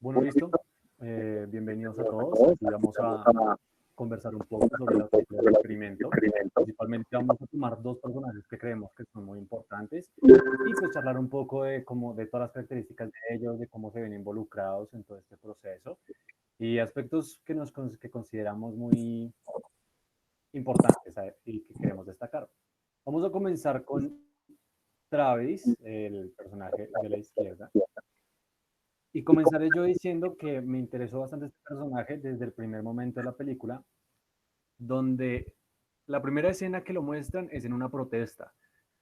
Bueno, listo. Bienvenidos a todos. Aquí vamos a conversar un poco sobre la película del experimento. Principalmente vamos a tomar dos personajes que creemos que son muy importantes y pues charlar un poco de cómo, de todas las características de ellos, de cómo se ven involucrados en todo este proceso y aspectos que que consideramos muy importantes y que queremos destacar. Vamos a comenzar con Travis, el personaje de la izquierda. Y comenzaré yo diciendo que me interesó bastante este personaje desde el primer momento de la película, donde la primera escena que lo muestran es en una protesta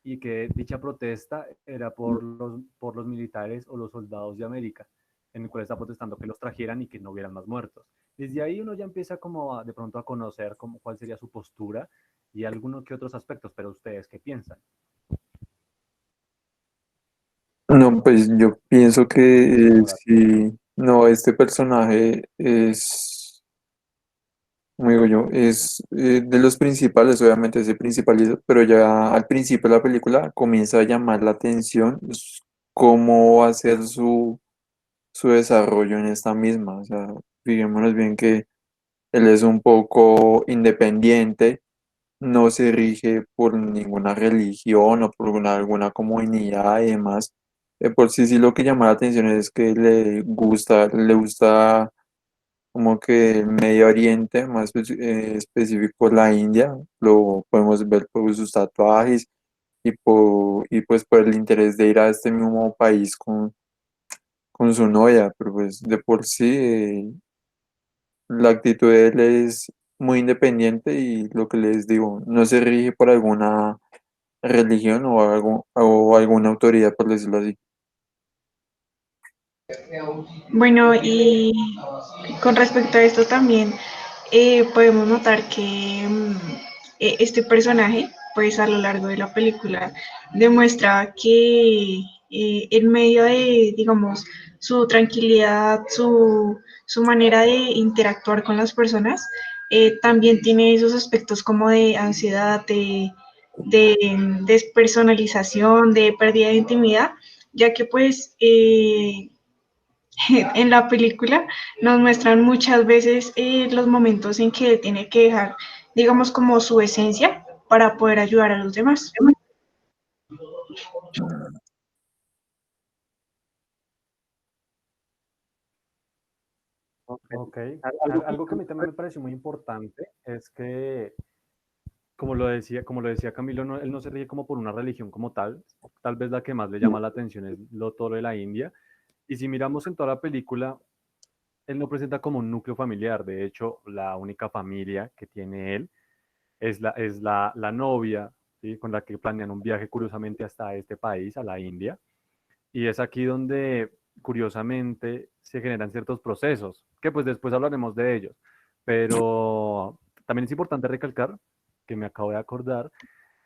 y que dicha protesta era por los militares o los soldados de América, en el cual está protestando que los trajeran y que no hubieran más muertos. Desde ahí uno ya empieza como de pronto a conocer cuál sería su postura y algunos que otros aspectos, pero ustedes qué piensan. No, pues yo pienso que Ahora, sí, no, este personaje es, como digo yo, es de los principales, obviamente es el principal, pero ya al principio de la película comienza a llamar la atención cómo va a ser su desarrollo en esta misma, o sea, fijémonos bien que él es un poco independiente, no se rige por ninguna religión o por alguna comunidad y demás. Por sí sí lo que llama la atención es que le gusta como que el Medio Oriente, más específico la India, lo podemos ver por sus tatuajes y pues por el interés de ir a este mismo país con su novia, pero pues de por sí la actitud de él es muy independiente y lo que les digo, no se rige por alguna religión o alguna autoridad, por decirlo así. Bueno, y con respecto a esto también podemos notar que este personaje, pues a lo largo de la película, demuestra que en medio de, digamos, su tranquilidad, su manera de interactuar con las personas, también tiene esos aspectos como de ansiedad, de despersonalización, de pérdida de intimidad, ya que pues en la película nos muestran muchas veces los momentos en que él tiene que dejar, digamos, como su esencia para poder ayudar a los demás. ok. Algo que a mí también me pareció muy importante es que como lo decía Camilo, él no se rige como por una religión como tal vez la que más le llama la atención es todo lo de la India, y si miramos en toda la película, él no presenta como un núcleo familiar, de hecho, la única familia que tiene él es la novia, ¿sí? Con la que planean un viaje curiosamente hasta este país, a la India, y es aquí donde curiosamente se generan ciertos procesos, que pues después hablaremos de ellos, pero también es importante recalcar, que me acabo de acordar,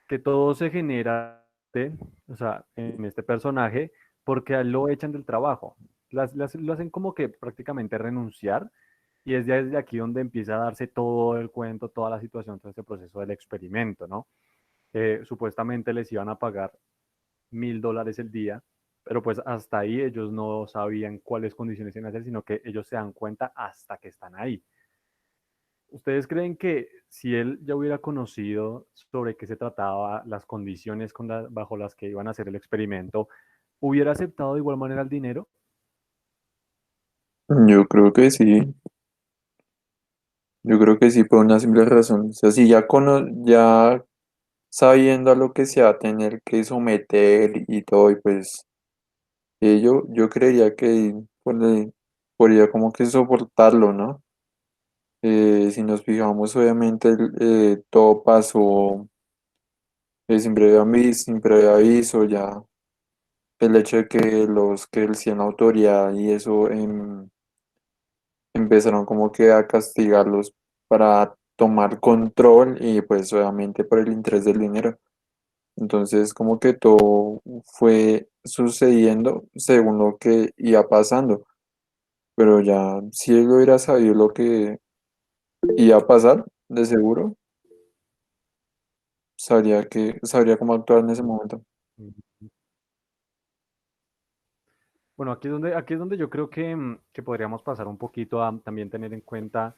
que todo se genera, o sea, en este personaje, porque a él lo echan del trabajo. Lo hacen como que prácticamente renunciar, y es desde aquí donde empieza a darse todo el cuento, toda la situación, todo este proceso del experimento, ¿no? Supuestamente les iban a pagar $1000 el día, pero pues hasta ahí ellos no sabían cuáles condiciones iban a hacer, sino que ellos se dan cuenta hasta que están ahí. ¿Ustedes creen que si él ya hubiera conocido sobre qué se trataba, las condiciones bajo las que iban a hacer el experimento, hubiera aceptado de igual manera el dinero? Yo creo que sí, yo creo que sí, por una simple razón. O sea, si ya sabiendo a lo que se va a tener que someter y todo, y pues yo creería que podría como que soportarlo, ¿no? Si nos fijamos, obviamente todo pasó sin previo aviso, ya el hecho de que los que decían autoridad y eso empezaron como que a castigarlos para tomar control y pues obviamente por el interés del dinero. Entonces como que todo fue sucediendo según lo que iba pasando, pero ya si él hubiera sabido lo que iba a pasar, de seguro, sabría cómo actuar en ese momento. Bueno, Bueno, aquí es donde yo creo que, que podríamos pasar un poquito a también tener en cuenta,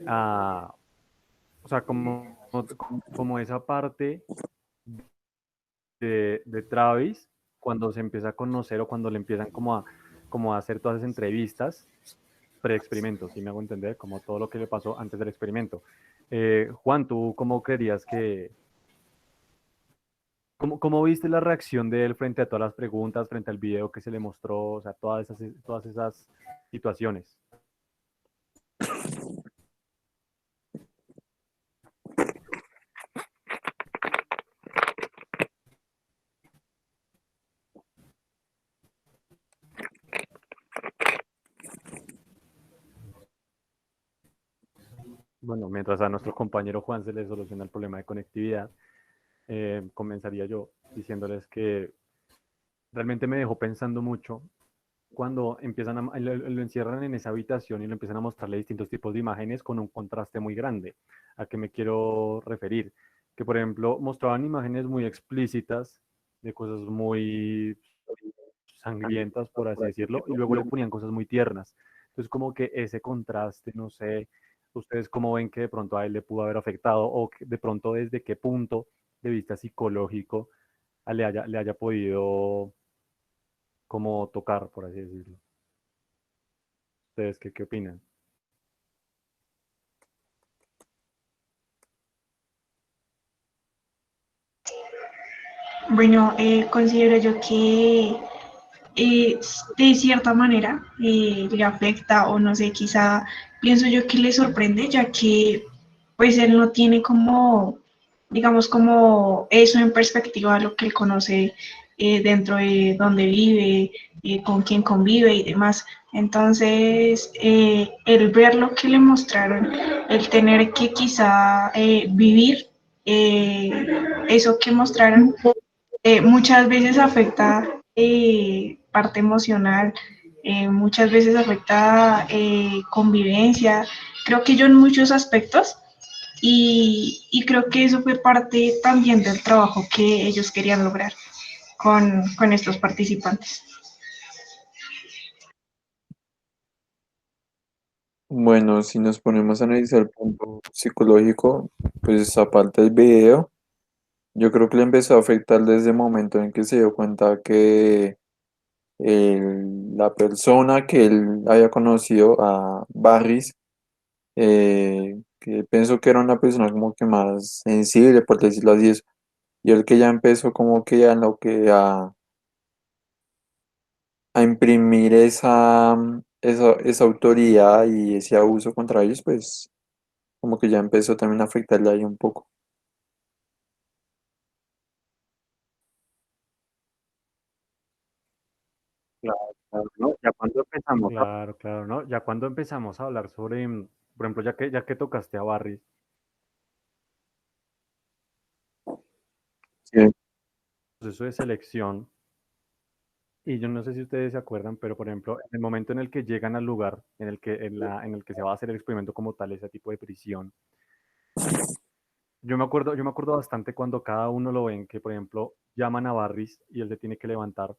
a, o sea, como esa parte de Travis cuando se empieza a conocer o cuando le empiezan como a hacer todas esas entrevistas pre-experimento, si me hago entender, como todo lo que le pasó antes del experimento. Juan, ¿tú cómo creerías que, cómo viste la reacción de él frente a todas las preguntas, frente al video que se le mostró, o sea, todas esas situaciones? Bueno, mientras a nuestro compañero Juan se le soluciona el problema de conectividad, comenzaría yo diciéndoles que realmente me dejó pensando mucho cuando empiezan lo encierran en esa habitación y lo empiezan a mostrarle distintos tipos de imágenes con un contraste muy grande. ¿A qué me quiero referir? Que, por ejemplo, mostraban imágenes muy explícitas de cosas muy sangrientas, por así decirlo, y luego le ponían cosas muy tiernas. Entonces, como que ese contraste, no sé, ustedes cómo ven que de pronto a él le pudo haber afectado o de pronto desde qué punto de vista psicológico le haya podido como tocar, por así decirlo. ¿Ustedes qué opinan? Bueno, considero yo que de cierta manera le afecta o no sé, quizá pienso yo que le sorprende, ya que pues él no tiene como, digamos, como eso en perspectiva, lo que él conoce dentro de donde vive, con quién convive y demás. Entonces, el ver lo que le mostraron, el tener que quizá vivir eso que mostraron, muchas veces afecta parte emocional, muchas veces afecta convivencia, creo que yo en muchos aspectos, y creo que eso fue parte también del trabajo que ellos querían lograr con estos participantes. Bueno, si nos ponemos a analizar el punto psicológico, pues aparte del video, yo creo que le empezó a afectar desde el momento en que se dio cuenta que la persona que él había conocido, a Barris, que pensó que era una persona como que más sensible, por decirlo así, y el que ya empezó como que a lo que a imprimir esa autoridad y ese abuso contra ellos, pues como que ya empezó también a afectarle ahí un poco. Claro, claro, ¿no? Ya cuando empezamos a... Claro, claro, ¿no? Ya cuando empezamos a hablar sobre, por ejemplo, ya que tocaste a Barry, Sí, proceso de selección, y yo no sé si ustedes se acuerdan, pero por ejemplo, en el momento en el que llegan al lugar en el que se va a hacer el experimento como tal, ese tipo de prisión, yo me acuerdo bastante cuando cada uno lo ven, que por ejemplo, llaman a Barris y él se tiene que levantar,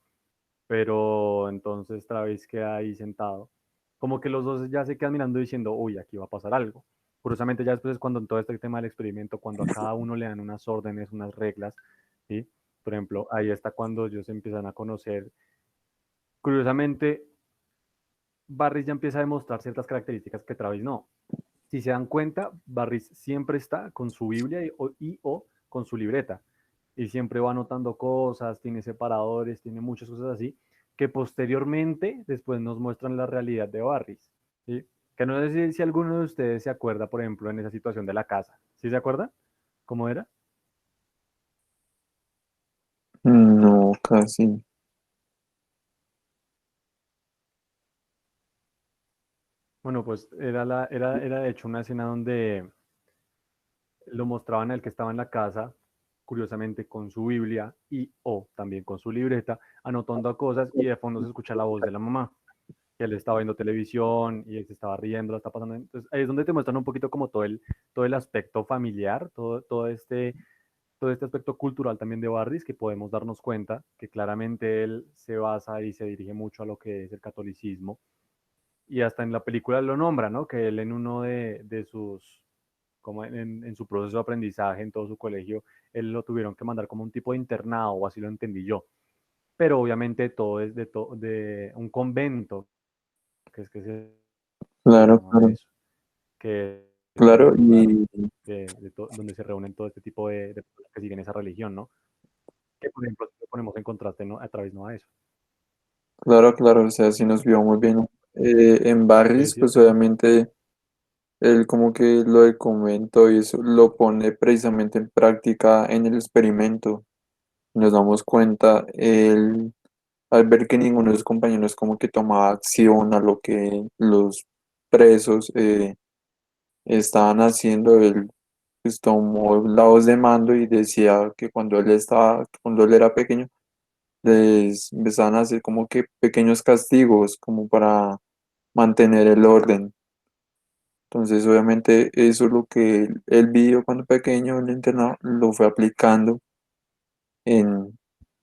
pero entonces Travis queda ahí sentado. Como que los dos ya se quedan mirando diciendo, uy, aquí va a pasar algo. Curiosamente ya después es cuando en todo este tema del experimento, cuando a cada uno le dan unas órdenes, unas reglas, ¿sí? Por ejemplo, ahí está cuando ellos se empiezan a conocer. Curiosamente, Barris ya empieza a demostrar ciertas características que Travis no. Si se dan cuenta, Barris siempre está con su Biblia o con su libreta y siempre va anotando cosas, tiene separadores, tiene muchas cosas así, que posteriormente después nos muestran la realidad de Barris. ¿Sí? Que no sé si alguno de ustedes se acuerda, por ejemplo, en esa situación de la casa. ¿Sí se acuerda? ¿Cómo era? no, casi. Bueno, pues era de hecho una escena donde lo mostraban al que estaba en la casa, curiosamente con su Biblia y o también con su libreta, anotando cosas y de fondo se escucha la voz de la mamá, que él estaba viendo televisión y él se estaba riendo, la está pasando. Entonces ahí es donde te muestran un poquito como todo el aspecto familiar, todo este todo este aspecto cultural también de Barris, que podemos darnos cuenta que claramente él se basa y se dirige mucho a lo que es el catolicismo. Y hasta en la película lo nombra, ¿no? Que él en uno de sus, como en su proceso de aprendizaje en todo su colegio, él lo tuvieron que mandar como un tipo de internado, o así lo entendí yo. Pero obviamente todo es de un convento, que es que se Claro, llama claro, eso, que es como claro, el lugar y donde se reúnen todo este tipo de personas que siguen esa religión, ¿no? Que por ejemplo, si lo ponemos en contraste, ¿no? A través no a eso. claro, claro, o sea, sí nos vio muy bien. En ¿Qué Barris, decías? pues obviamente él como que lo del convento y eso lo pone precisamente en práctica en el experimento. Nos damos cuenta, él al ver que ninguno de sus compañeros como que tomaba acción a lo que los presos estaban haciendo, él pues tomó la voz de mando y decía que cuando él era pequeño, les empezaban a hacer como que pequeños castigos como para mantener el orden. Entonces, obviamente, eso es lo que él vio cuando pequeño en el internado, lo fue aplicando en,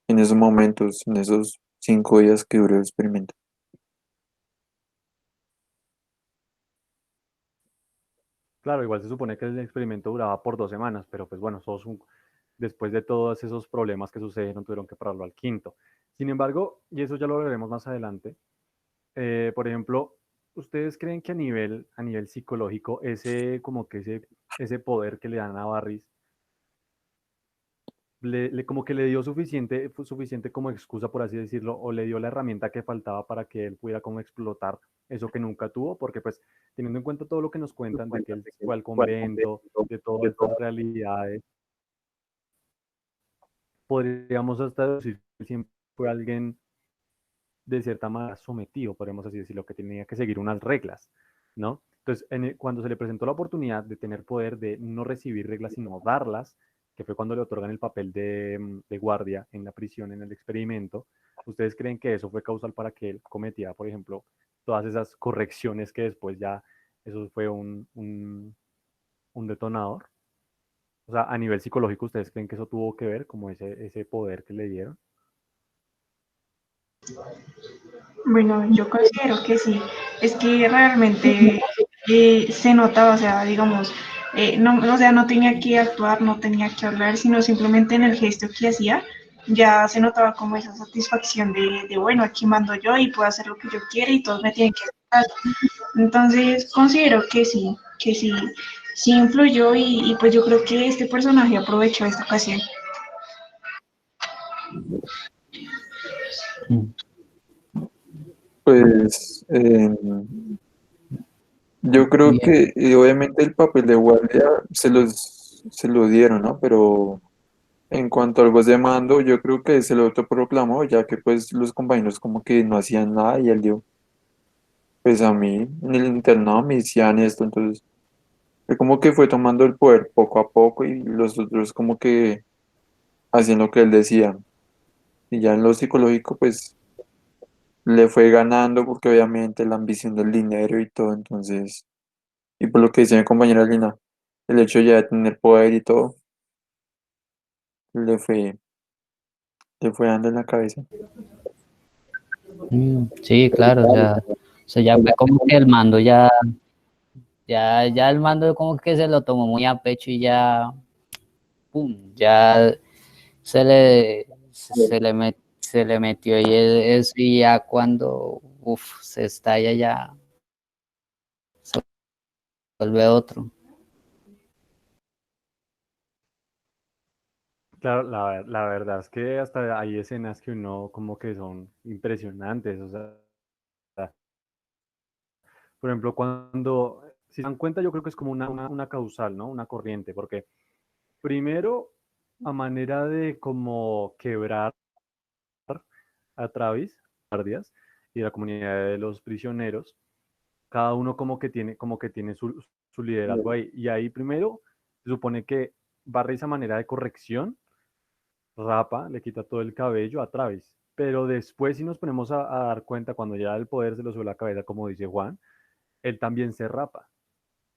en esos momentos, en esos 5 días que duró el experimento. Claro, igual se supone que el experimento duraba por 2 semanas, pero pues bueno, después de todos esos problemas que sucedieron, tuvieron que pararlo al quinto. Sin embargo, y eso ya lo veremos más adelante, por ejemplo, ¿ustedes creen que a nivel psicológico, como que ese poder que le dan a Barris, como que le dio fue suficiente como excusa, por así decirlo, o le dio la herramienta que faltaba para que él pudiera como explotar eso que nunca tuvo? Porque pues teniendo en cuenta todo lo que nos cuentan de que él fue al convento, de todas estas realidades, podríamos hasta decir que siempre fue alguien de cierta manera sometido, podríamos así decirlo, que tenía que seguir unas reglas, ¿no? Entonces, cuando se le presentó la oportunidad de tener poder de no recibir reglas, sino darlas, que fue cuando le otorgan el papel de guardia en la prisión, en el experimento, ¿ustedes creen que eso fue causal para que él cometiera, por ejemplo, todas esas correcciones que después ya eso fue un detonador? O sea, a nivel psicológico, ¿ustedes creen que eso tuvo que ver, como ese poder que le dieron? Bueno, yo considero que sí. Es que realmente se notaba, o sea, digamos, no, o sea, no tenía que actuar, no tenía que hablar, sino simplemente en el gesto que hacía, ya se notaba como esa satisfacción bueno, aquí mando yo y puedo hacer lo que yo quiera y todos me tienen que hacer caso. Entonces, considero que sí, sí influyó y pues yo creo que este personaje aprovechó esta ocasión. Mm. Pues yo creo Bien. que obviamente el papel de guardia se lo dieron, ¿no? Pero en cuanto al voz de mando, yo creo que se lo autoproclamó, ya que pues los compañeros como que no hacían nada y él dio, pues a mí en el internado me decían esto, entonces fue como que fue tomando el poder poco a poco y los otros como que hacían lo que él decía. Y ya en lo psicológico pues le fue ganando porque obviamente la ambición del dinero y todo, entonces, y por lo que decía mi compañera Lina, el hecho ya de tener poder y todo, le fue, le fue dando en la cabeza. Sí, claro, o sea, ya fue como que el mando ya el mando como que se lo tomó muy a pecho y ya, pum, ya se le metió y eso y ya cuando, se estalla ya se vuelve otro. Claro, la verdad es que hasta hay escenas que uno como que son impresionantes, o sea, por ejemplo, si se dan cuenta, yo creo que es como una causal, ¿no? Una corriente, porque primero, a manera de como quebrar a Travis, guardias y la comunidad de los prisioneros, cada uno como que tiene su liderazgo ahí, y ahí primero se supone que barre esa manera de corrección, rapa, le quita todo el cabello a Travis. Pero después, si nos ponemos a dar cuenta, cuando ya el poder se lo sube a la cabeza, como dice Juan, él también se rapa.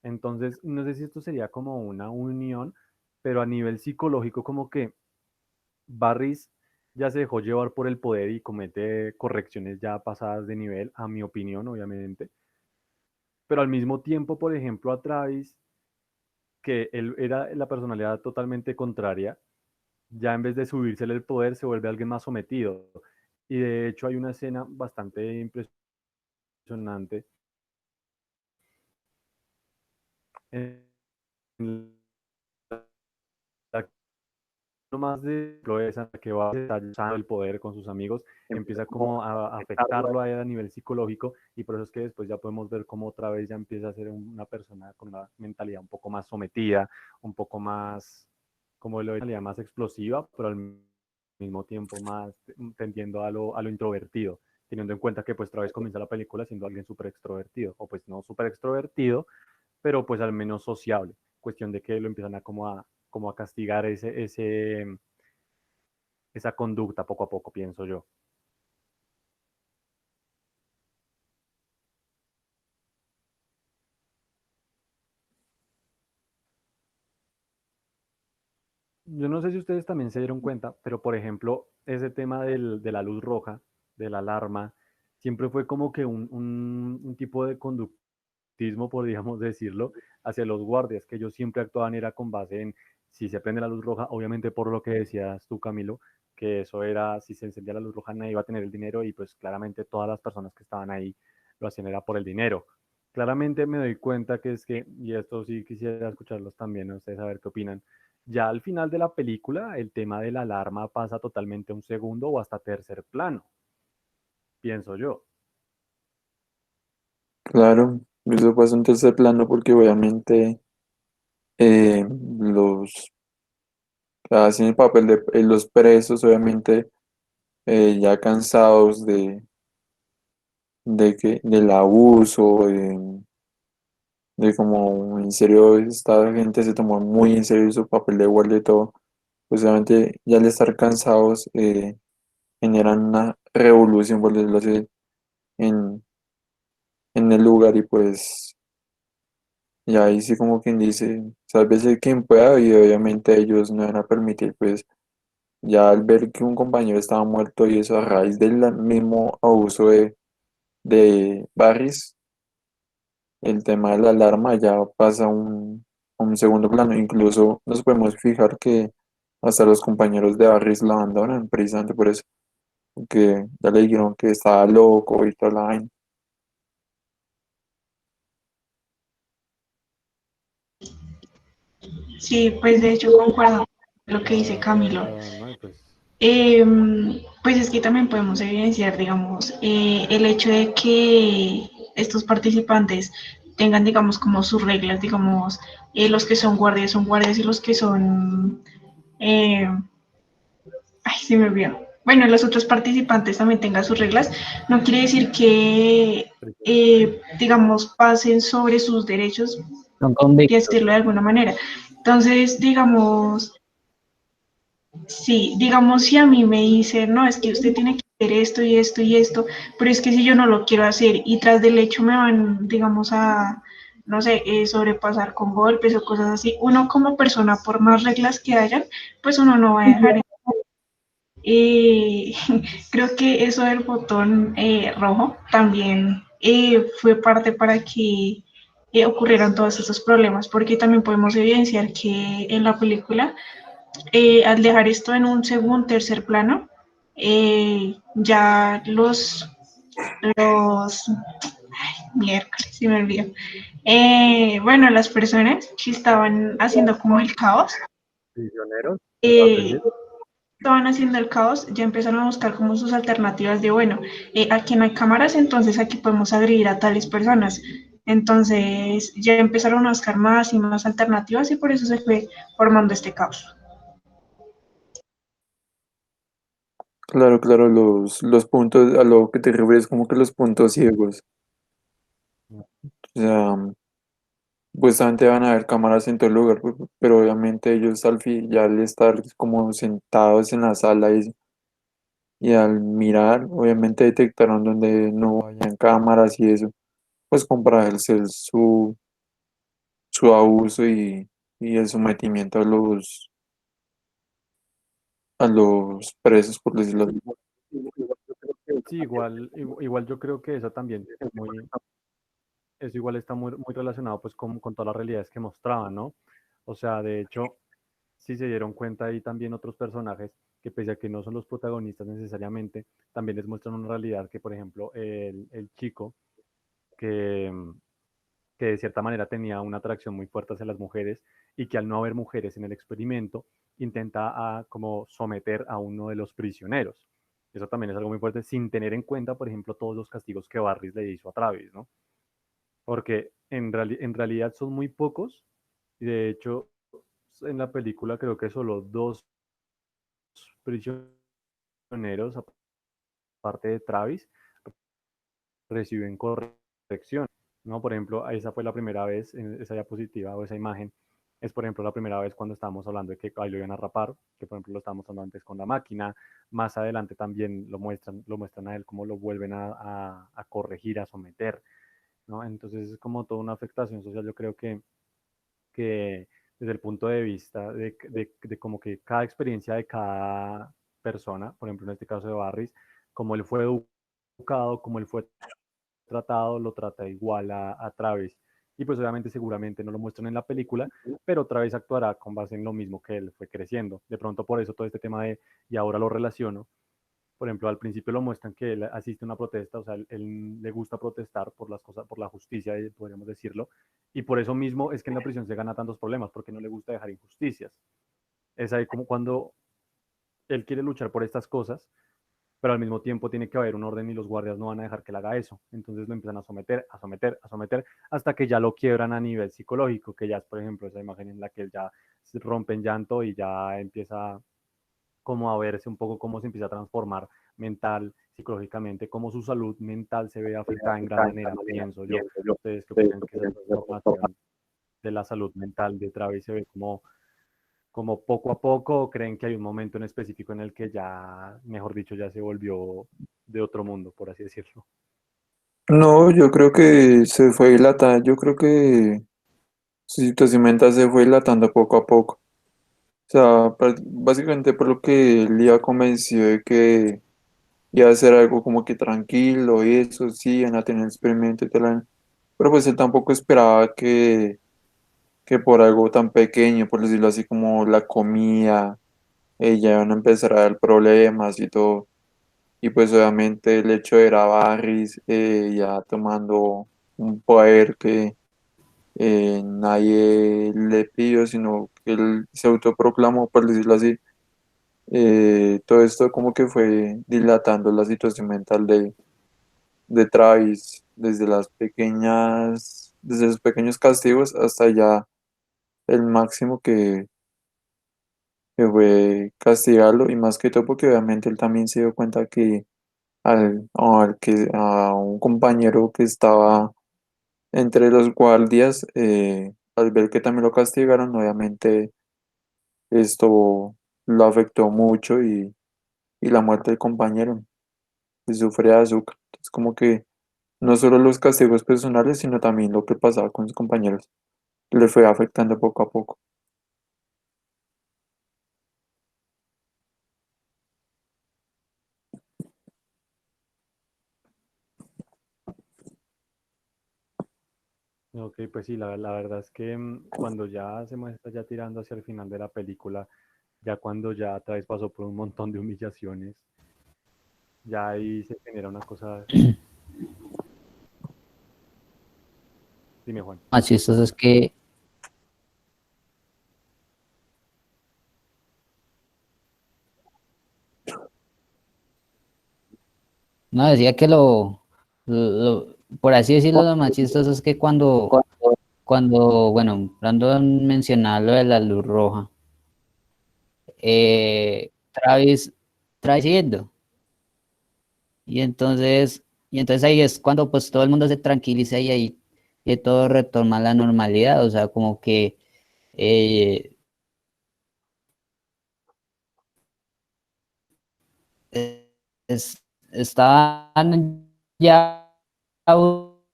Entonces, no sé si esto sería como una unión, pero a nivel psicológico como que Barris ya se dejó llevar por el poder y comete correcciones ya pasadas de nivel, a mi opinión, obviamente. Pero al mismo tiempo, por ejemplo, a Travis, que él era la personalidad totalmente contraria, ya en vez de subírsele el poder, se vuelve alguien más sometido. Y de hecho hay una escena bastante impresionante en la más de esa que va usando el poder con sus amigos, empieza como a afectarlo a él a nivel psicológico y por eso es que después ya podemos ver cómo otra vez ya empieza a ser una persona con una mentalidad un poco más sometida, un poco más, como lo mentalidad más explosiva, pero al mismo tiempo más tendiendo a lo introvertido, teniendo en cuenta que pues otra vez comienza la película siendo alguien súper extrovertido, o pues no súper extrovertido, pero pues al menos sociable, cuestión de que lo empiezan a castigar esa conducta poco a poco, pienso yo. Yo no sé si ustedes también se dieron cuenta, pero por ejemplo, ese tema de la luz roja, de la alarma, siempre fue como que un tipo de conductismo, podríamos decirlo, hacia los guardias, que ellos siempre actuaban era con base en si se prende la luz roja, obviamente por lo que decías tú, Camilo, que eso era, si se encendía la luz roja nadie iba a tener el dinero y pues claramente todas las personas que estaban ahí lo hacían era por el dinero. Claramente me doy cuenta que es que, y esto sí quisiera escucharlos también, ustedes a ver qué opinan, ya al final de la película el tema de la alarma pasa totalmente a un segundo o hasta tercer plano, pienso yo. Claro, eso pasa en tercer plano porque obviamente los que hacen el papel de los presos, obviamente ya cansados del abuso, de como en serio esta gente se tomó muy en serio su papel de guardia y todo, pues obviamente ya al estar cansados generan una revolución, por decirlo así, en, en el lugar y pues y ahí sí como quien dice, sálvese quien pueda y obviamente ellos no van a permitir pues ya al ver que un compañero estaba muerto y eso a raíz del mismo abuso de Barris, el tema de la alarma ya pasa a un segundo plano. Incluso nos podemos fijar que hasta los compañeros de Barris la abandonan precisamente por eso, porque ya le dijeron que estaba loco y toda la vaina. Sí, pues de hecho concuerdo con lo que dice Camilo. No, y pues Pues es que también podemos evidenciar, digamos, el hecho de que estos participantes tengan, digamos, como sus reglas, digamos, los que son guardias y los que son, eh, ay, se me olvidó. Bueno, los otros participantes también tengan sus reglas, no quiere decir que, digamos, pasen sobre sus derechos, Son y convictos. decirlo de alguna manera. Entonces, digamos, sí, digamos, si a mí me dicen, no, es que usted tiene que hacer esto y esto y esto, pero es que si yo no lo quiero hacer y tras del hecho me van, digamos, a, no sé, sobrepasar con golpes o cosas así, uno como persona, por más reglas que hayan, pues uno no va a dejar. Eh, creo que eso del botón rojo también fue parte para que ocurrieran todos estos problemas, porque también podemos evidenciar que en la película al dejar esto en un segundo, tercer plano, ya miércoles, se me olvidó. Bueno, las personas que estaban haciendo como el caos, prisioneros, ¿me vas a eh, decir? estaban haciendo el caos, ya empezaron a buscar como sus alternativas de, bueno, aquí no hay cámaras, entonces aquí podemos agredir a tales personas. Entonces ya empezaron a buscar más y más alternativas y por eso se fue formando este caos. Claro, claro, los puntos, a lo que te refieres como que los puntos ciegos. O sea, supuestamente van a haber cámaras en todo el lugar, pero obviamente ellos al fin, ya al estar como sentados en la sala y al mirar, obviamente detectaron donde no hayan cámaras y eso, pues como para ejercer su abuso y el sometimiento a los presos, por decirlo así. Sí, igual yo creo que eso también es muy, eso igual está muy relacionado pues con todas las realidades que mostraban, ¿no? O sea, de hecho, si se dieron cuenta ahí también otros personajes que pese a que no son los protagonistas necesariamente, también les muestran una realidad que, por ejemplo, el chico que, que de cierta manera tenía una atracción muy fuerte hacia las mujeres y que al no haber mujeres en el experimento intenta como someter a uno de los prisioneros. Eso también es algo muy fuerte sin tener en cuenta, por ejemplo, todos los castigos que Barris le hizo a Travis, ¿no? Porque en realidad son muy pocos y de hecho en la película creo que solo dos prisioneros, aparte de Travis, reciben corrección, ¿no? Por ejemplo, esa fue la primera vez, en esa diapositiva o esa imagen, es por ejemplo la primera vez cuando estábamos hablando de que ahí lo iban a rapar, que por ejemplo lo estábamos hablando antes con la máquina, más adelante también lo muestran a él cómo lo vuelven a corregir, a someter, ¿no? Entonces es como toda una afectación social, yo creo que desde el punto de vista de como que cada experiencia de cada persona, por ejemplo en este caso de Barris, como él fue educado, como él fue tratado, lo trata igual a Travis. Y pues obviamente seguramente no lo muestran en la película, pero Travis actuará con base en lo mismo que él fue creciendo. De pronto por eso todo este tema de, y ahora lo relaciono, por ejemplo, al principio lo muestran que él asiste a una protesta, o sea, él le gusta protestar por las cosas, por la justicia, podríamos decirlo, y por eso mismo es que en la prisión se gana tantos problemas, porque no le gusta dejar injusticias. Es ahí como cuando él quiere luchar por estas cosas, pero al mismo tiempo tiene que haber un orden y los guardias no van a dejar que él haga eso. Entonces lo empiezan a someter, a someter, a someter, hasta que ya lo quiebran a nivel psicológico, que ya es, por ejemplo, esa imagen en la que él ya se rompe en llanto y ya empieza como a verse un poco cómo se empieza a transformar mental, psicológicamente, cómo su salud mental se ve afectada en gran manera, pienso yo. ¿Ustedes qué opinan que esa transformación de la salud mental de Travis se ve como poco a poco, o creen que hay un momento en específico en el que ya, mejor dicho, ya se volvió de otro mundo, por así decirlo? No, yo creo que se fue dilatando, yo creo que su situación mental se fue dilatando poco a poco. O sea, básicamente por lo que él iba convencido de que iba a ser algo como que tranquilo y eso, sí, iban a tener experimento y tal. Pero pues él tampoco esperaba que por algo tan pequeño, por decirlo así, como la comida, ya iban a empezar a dar problemas y todo. Y pues obviamente el hecho era Barris ya tomando un poder que nadie le pidió, sino que él se autoproclamó, por decirlo así. Todo esto como que fue dilatando la situación mental de Travis desde los pequeños castigos hasta ya el máximo que fue castigarlo y más que todo porque obviamente él también se dio cuenta que a un compañero que estaba entre los guardias, al ver que también lo castigaron, obviamente esto lo afectó mucho y la muerte del compañero que sufre de azúcar. Es como que no solo los castigos personales, sino también lo que pasaba con sus compañeros le fue afectando poco a poco. Ok, pues sí, la verdad es que cuando ya se muestra ya tirando hacia el final de la película, ya cuando ya Travis pasó por un montón de humillaciones, ya ahí se genera una cosa, dime Juan. Más chistoso es que, no, decía que por así decirlo, lo más chistoso es que bueno, Brandon mencionaba lo de la luz roja, Travis, Travis siguiendo, y entonces ahí es cuando pues todo el mundo se tranquiliza y ahí y todo retoma la normalidad, o sea, como que eh, estaban ya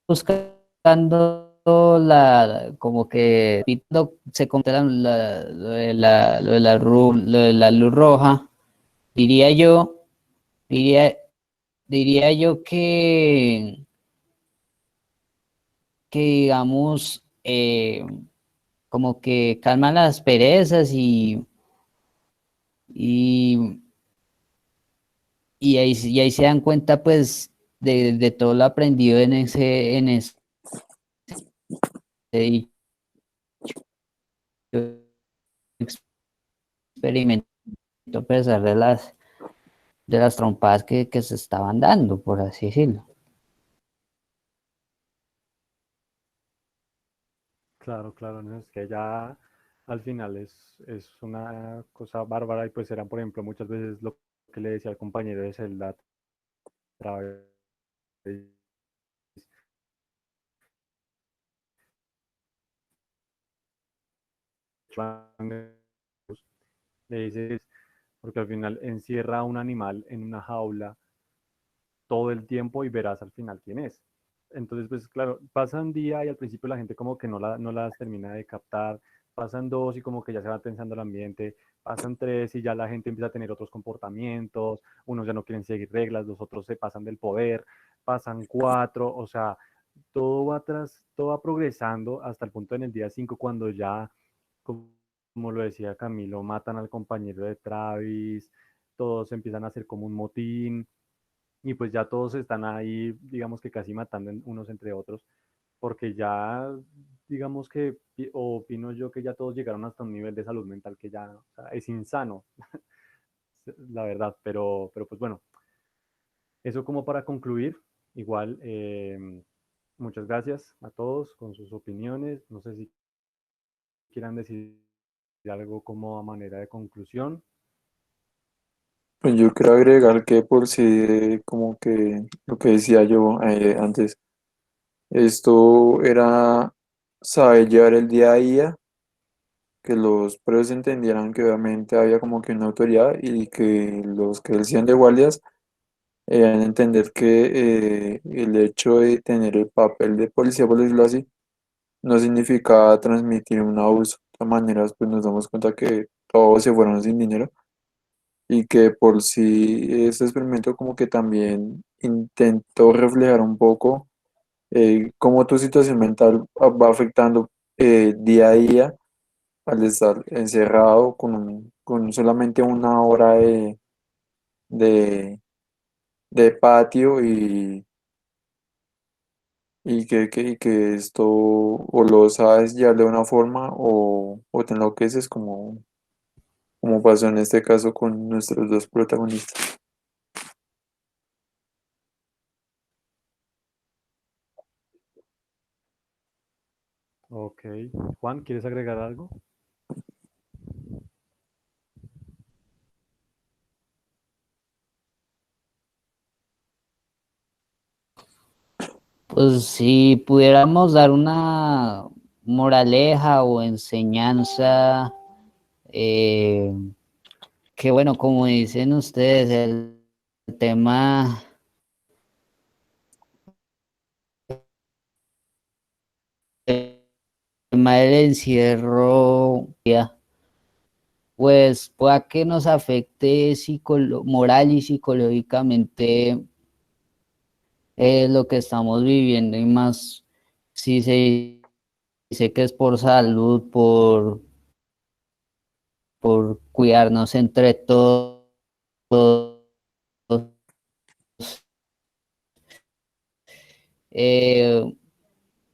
buscando como que se contra lo de la luz roja, diría yo, diría, diría yo que digamos, como que calma las perezas y, y ahí se dan cuenta pues de todo lo aprendido en ese dicho experimento, a pesar de las trompadas que se estaban dando, por así decirlo. Claro, claro, no, es que ya al final es una cosa bárbara y pues eran, por ejemplo, muchas veces lo que le decía al compañero de celda, Travis, le dices, porque al final encierra a un animal en una jaula todo el tiempo y verás al final quién es. Entonces, pues claro, pasa un día y al principio la gente como que no las termina de captar, pasan dos y como que ya se va tensando el ambiente, pasan tres y ya la gente empieza a tener otros comportamientos, unos ya no quieren seguir reglas, los otros se pasan del poder, pasan cuatro, o sea, todo va progresando hasta el punto en el día 5 cuando ya, como lo decía Camilo, matan al compañero de Travis, todos empiezan a hacer como un motín y pues ya todos están ahí, digamos que casi matando unos entre otros, porque ya, digamos que, o opino yo que ya todos llegaron hasta un nivel de salud mental que ya, o sea, es insano, la verdad, pero pues bueno, eso como para concluir, igual, muchas gracias a todos con sus opiniones, no sé si quieran decir algo como a manera de conclusión. Pues yo quiero agregar que por si, como que lo que decía yo antes, esto era saber llevar el día a día, que los presos entendieran que obviamente había como que una autoridad y que los que decían de guardias deben entender que el hecho de tener el papel de policía, por decirlo así, no significa transmitir un abuso. De todas maneras, pues nos damos cuenta que todos se fueron sin dinero y que por sí este experimento como que también intentó reflejar un poco cómo tu situación mental va afectando día a día al estar encerrado con solamente una hora de, de patio y que esto o lo sabes ya de una forma o te enloqueces como pasó en este caso con nuestros dos protagonistas. Ok, Juan, ¿quieres agregar algo? Pues si pudiéramos dar una moraleja o enseñanza, eh, que bueno, como dicen ustedes, el tema, el tema del encierro, ya, pues pueda que nos afecte moral y psicológicamente lo que estamos viviendo y más si se dice que es por salud, por cuidarnos entre todos. Eh,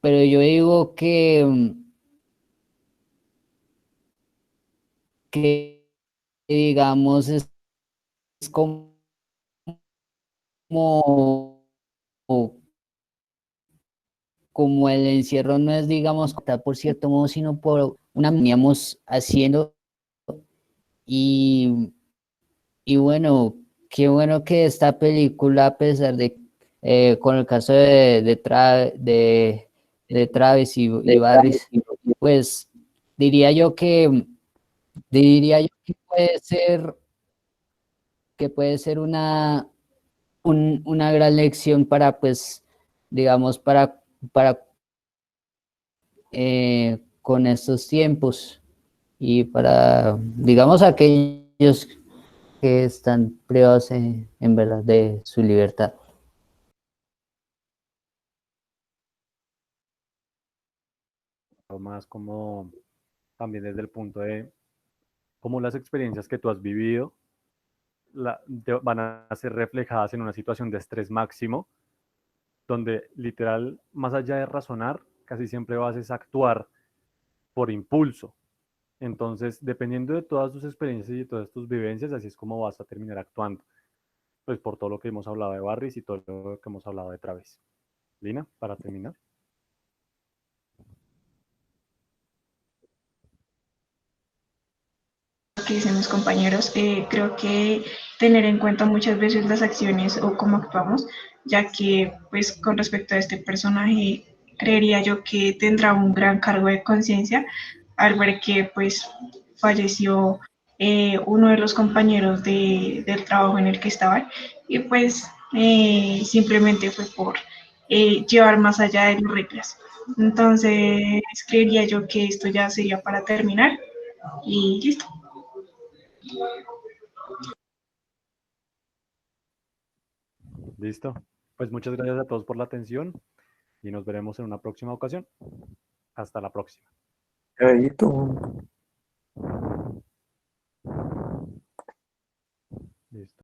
pero yo digo que digamos, es como, como el encierro no es, digamos, por cierto modo, sino por una veníamos haciendo y, y bueno, qué bueno que esta película, a pesar de, con el caso de Travis y Barris, pues diría yo que, diría yo que puede ser una gran lección para, pues, digamos, para con estos tiempos y para, digamos, aquellos que están privados en verdad de su libertad. Más como también desde el punto de cómo las experiencias que tú has vivido van a ser reflejadas en una situación de estrés máximo, donde literal, más allá de razonar, casi siempre vas a actuar por impulso. Entonces, dependiendo de todas tus experiencias y de todas tus vivencias, así es como vas a terminar actuando. Pues por todo lo que hemos hablado de Barris y todo lo que hemos hablado de Travis. Lina, para terminar. Que dicen mis compañeros, creo que tener en cuenta muchas veces las acciones o cómo actuamos, ya que pues con respecto a este personaje, creería yo que tendrá un gran cargo de conciencia al ver que pues falleció uno de los compañeros del trabajo en el que estaba y pues simplemente fue por llevar más allá de las reglas. Entonces, creería yo que esto ya sería para terminar y listo. Listo. Pues muchas gracias a todos por la atención y nos veremos en una próxima ocasión. Hasta la próxima. Ahí tú.